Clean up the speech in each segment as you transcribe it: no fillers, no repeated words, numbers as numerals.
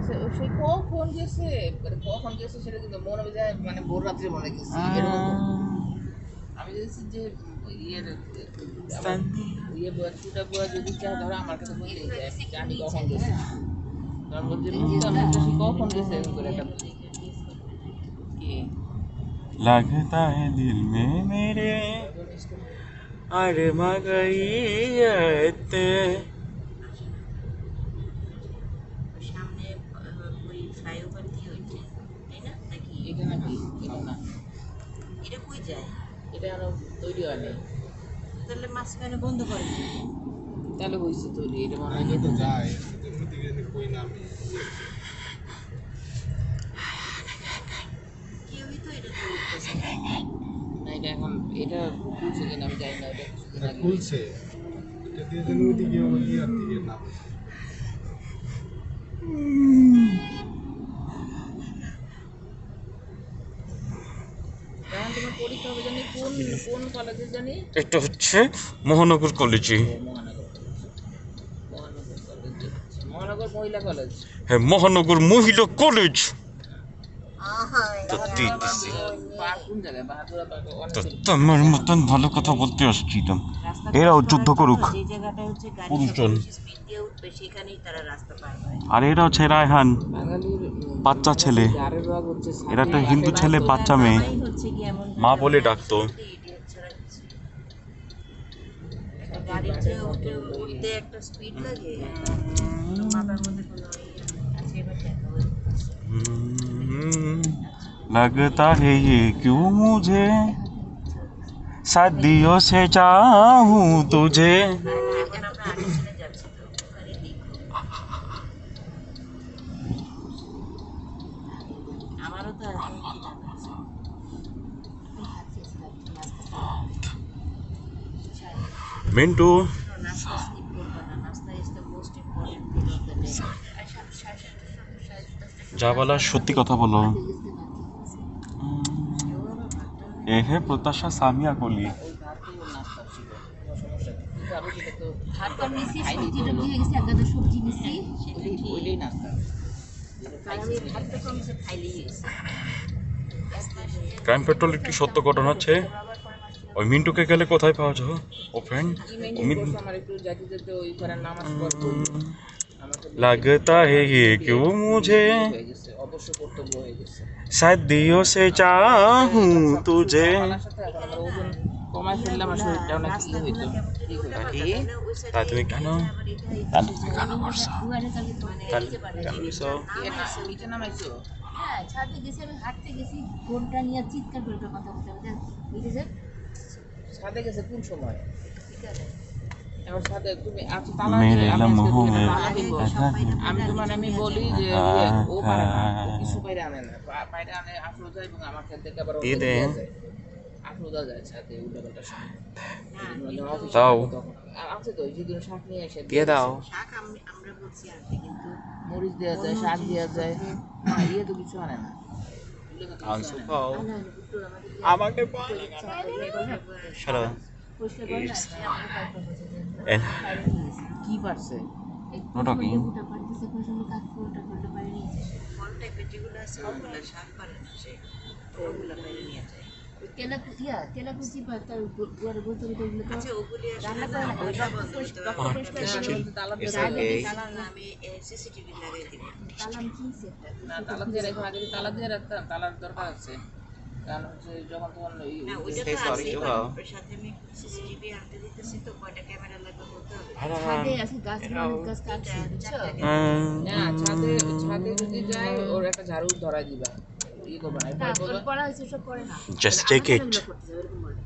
সে কখন গেছে কখন গেছে সেটা কিন্তু মনে যায় মানে ভোর রাত্রে মনে গেছে আমি দেখছি যে ইয়ের ইয়ে চুটা বুয়া যদি চায় ধরো আমার কাছে বললেই যায় আমি কখন গেছি কারণ বলছি সে কখন গেছে করে একটা কি लगता है दिल में मेरे अरमा गई आते সামনে ওই ফ্লাইওভার দিয়ে ওইটা তাই না নাকি এটা নাকি এটা না এটা কই যায় এটা আরো তৈরি হয় নাই তাহলে মাঝখানে বন্ধ করে তাহলে হয়েছে তৈরি এটা মনে হয় তো যায় ওদিকে কই নামে কেউই তো এটা করতেছে না এটা এখন এটা খুলছে কিনা আমি জানি না এটা কিছুদিন আগে খুলছে এটা দিয়ে যেন ওদিকে ইয়ার দিকে নামে কারণ তোমার পরীক্ষা হবে জানি কোন কোন কলেজে জানি এটা হচ্ছে মহানগর কলেজে মহানগর কলেজ মহানগর মহিলা কলেজ হ্যাঁ মহানগর মহিলা কলেজ তো কোন জায়গায় বাহাদুরা তো তোমার মতন ভালো কথা বলতে আসছিলাম এরাও যুদ্ধ করুক যে জায়গাটা হচ্ছে গাড়ি পুরুষজন স্পিড দিয়ে উঠবে সেখানেই তারা রাস্তা পার হয় আর এরা হচ্ছে রায়হান বাঙালির বাচ্চা ছেলে গাড়ির রোগ হচ্ছে এরা একটা হিন্দু ছেলে বাচ্চা মেয়ে এই হচ্ছে কি এমন মা বলে ডাকতো ইডিয়েট ছাড়া কিছু একটা গাড়িতে উঠতে একটা স্পিড লাগে মাথার মধ্যে কোনো আছে এবার দেখা হচ্ছে लगता है ये क्यों मुझे सदियों से चाहूं तुझे এখন আমরা আর্টিস্টে যাচ্ছি তো ওখানে দেখো আমারও তো এখন কি জানা मिंटू নাস্তা স্কিপ করবো না নাস্তা is the most important thing of the day যা বলার সত্যি কথা বলো এ হে প্রত্যাশা সামিয়া কলি ওই ভাতও নাস্তা ছিল সমস্যা কিন্তু আমি সেটা তো ভাতটা মিশিয়ে সবজি টবজি হয়ে গেছে একগাদা সবজি মিশিয়ে ওইটাই নাস্তা আমি ভাতটা কম সে খাইলেই হয়েছে ক্রাইম পেট্রোল একটি সত্য ঘটনা আছে ওই মিন্টুকে গেলে কোথায় পাওয়া যাবে ও ফ্রেন্ড কি মেনটেন করছো আমার একটু যেতে যেতে ওই ঘরে নামাজ পড়বো আমাকে लगता है ये क्यों मुझे হয়ে গেছে অবশ্য কর্তব্য হয়ে গেছে सदियों से चाहूं तुझे আমার সাথে এখন আমার ওজন কমাই ফেললে আমার শরীরটা অনেক ইয়ে হইতো ঠিক হইতো তাই তুমি কেন তুমি কেন করছো দুয়ারে কালকে কেন করছো নিচে নামাইছো হ্যাঁ ছাদে গেছি আমি হাঁটতে গেছি ফোনটা নিয়ে চিৎকার করে কথা বলতে বলতে বুঝে যে ছাদে গেছে কোন সময় বিকালে আমার সাথে তুমি আচ্ছা তালা মেরে দিয়ে আমি এলাম আজকে মোহ তোমাকে মে। তালা দিব। আমি তোমার আমি বলি যে ও পারে না ও কিছু বাইরে আনে না বাইরে আনে আফরোজা এবং আমাকে দেখে আবার দিয়ে দে। আফরোজা যায় সাথে উল্টা পাল্টা দাও। আছে তো যেদিন শাক নিয়ে এসে দিয়ে দাও শাক আমরা বলছি আনতে কিন্তু মরিচ দেওয়া যায় শাক দেওয়া যায় না ইয়ে তো কিছু আনে না এগুলো তো কিছু আনসু আনে না। পাও আমাকে পাও সরো পরিষ্কার করে না আমরা কাজ করতে এন কি পারছে ওটা কি? ফুটা পারতেছে কোন সময় কাজ ফুটা করতে পারে নিয়েছে ফল টাইপের যেগুলো আছে ওগুলো শাক পারে না সে ওগুলো বাইরে নিয়ে যায় তেলাকুচি পায় তার দুয়ারে বলতে বলতে ওগুলো তো আচ্ছা ওগুলি রান্না আসলে করে না না ওইটা বন্ধ করতে হবে তালা দিয়ে It's রাখো। okay. তালা না আমি সিসিটিভি লাগাই দিব তালাম কিনছে একটা না তালা দিয়ে রাখো আগে তালা দিয়ে রাখতাম তালার দরকার আছে কারণ হচ্ছে যখন তখন না ওইটা Say তো sorry, আছে you বাট are. ওর সাথে আমি সিসিটিভি আনতে দিতেছি তো কয়টা ক্যামেরা লাগবে বলতে হবে ছাদে আছে গাছ অনেক গাছ কাটছে বুঝছো না ছাদে ছাদে যদি যায় ওর একটা ঝাড়ু ধরাই দিবা ই করবে না না এরপর বলবা, ওর পড়া হয়েছে সব করে না Just take it. এগুলো করতেছে, এরকম বলে।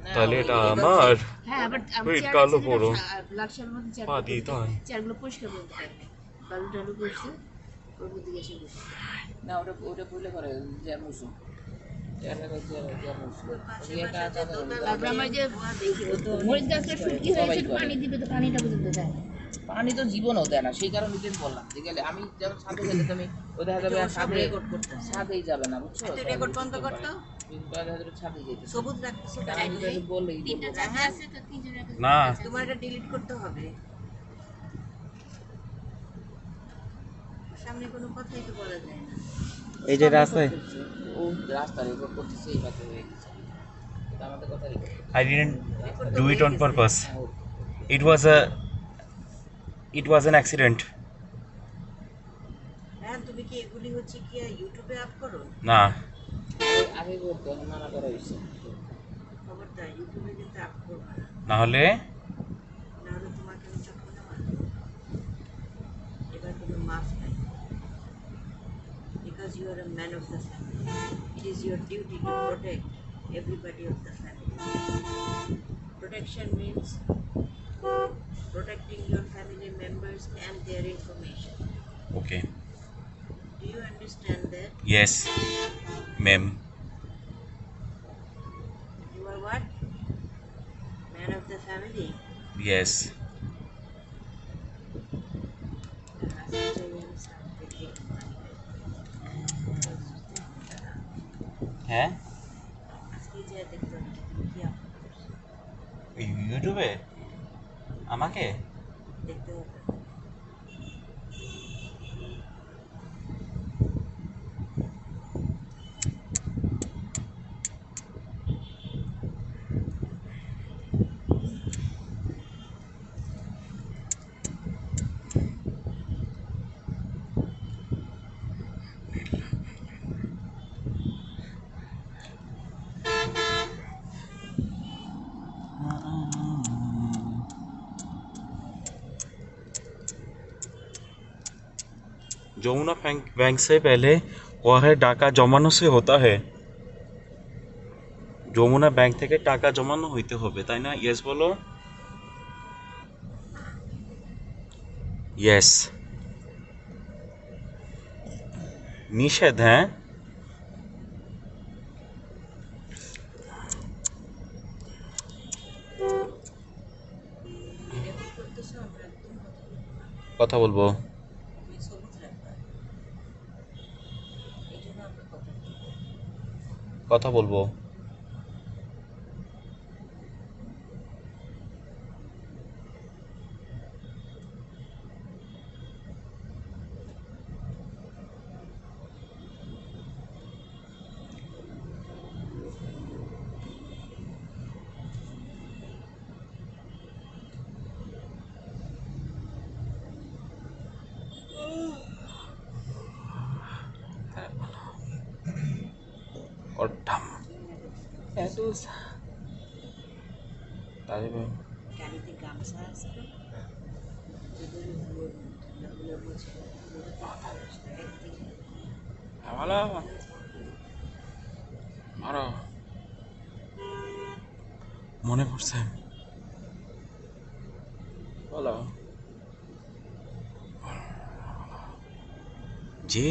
না, তাহলে এটা ওই- আমার হ্যাঁ আবার ওই কালো বড়। ব্ল্যাক শার্টের মধ্যে চেয়ার পা দিয়ে দাও। চেয়ারগুলো পরিষ্কার করতে পারে বালু টালু করছে ওর মধ্যে গেছে বসে না ওটা ওটা বলে করে যে মুসু তারপর আমার যে মরিচ গাছটা শুটকি হয়েছে পানি দিবে তো পানিটা পর্যন্ত দেয় পানি তো জীবনও দেয় না সেই কারণে তো বললাম যে গেলে আমি যেমন ছাদে গেলে তুমি ও দেখা যাবে আর ছাদে রেকর্ড করতে ছাদেই যাবে না বুঝছো তুই রেকর্ড বন্ধ করতো দেখা যাবে ছাদে যেতে সবুজ রাখতেছো আমি যদি বললেই তিনটা বলবো। জায়গা আছে তো তিনজনের কাছে না তোমার এটা ডিলিট করতে হবে সামনে কোনো কথাই তো বলা যায় না। এই যে রাস্তায় ও রাস্তা রেকর্ড করতেছে এই মাত্র হয়ে গেছে এটা আমাদের কথা record I didn't do it on purpose. It was an accident. হ্যাঁ, তুমি কি এগুলি হচ্ছে কি ইউটিউবে আপ করো? না, আগে করতো এখন মানা করা হয়েছে খবরদার ইউটিউবে কিন্তু আপ করবা না, না হলে নাহলে তোমাকে আমি চক্ষু না মারবো। এবার কোনো মাফ নাই, because you are a man of the family. It is your duty to protect everybody of the family. Protection means protecting your family members and their information. okay. Do you understand that? Yes, ma'am. You are what? Man of the family. Yes. হ্যাঁ আজকে যে দেখতে হবে তুমি কি up করছো, ইউটিউবে আমাকে দেখতে হবে। যমুনা बैंक से पहले वह है টাকা জমানো से होता है যমুনা ব্যাংক থেকে টাকা জমানো হইতে হবে তাই না ইয়েস বলো ইয়েস নিষেধ হ্যাঁ রেকর্ড করতেছো, আমরা একদম কথা বলবো না, কথা বলবো তুমি সবুজ রাখবা, এই জন্য আমরা কথা বলবো। কথা বলবো और ढम তাহলে গাড়িতে গামছা আছে তো, যদি ঠান্ডা বলছে একদিন ভালো আরো মনে পড়ছে বলো যে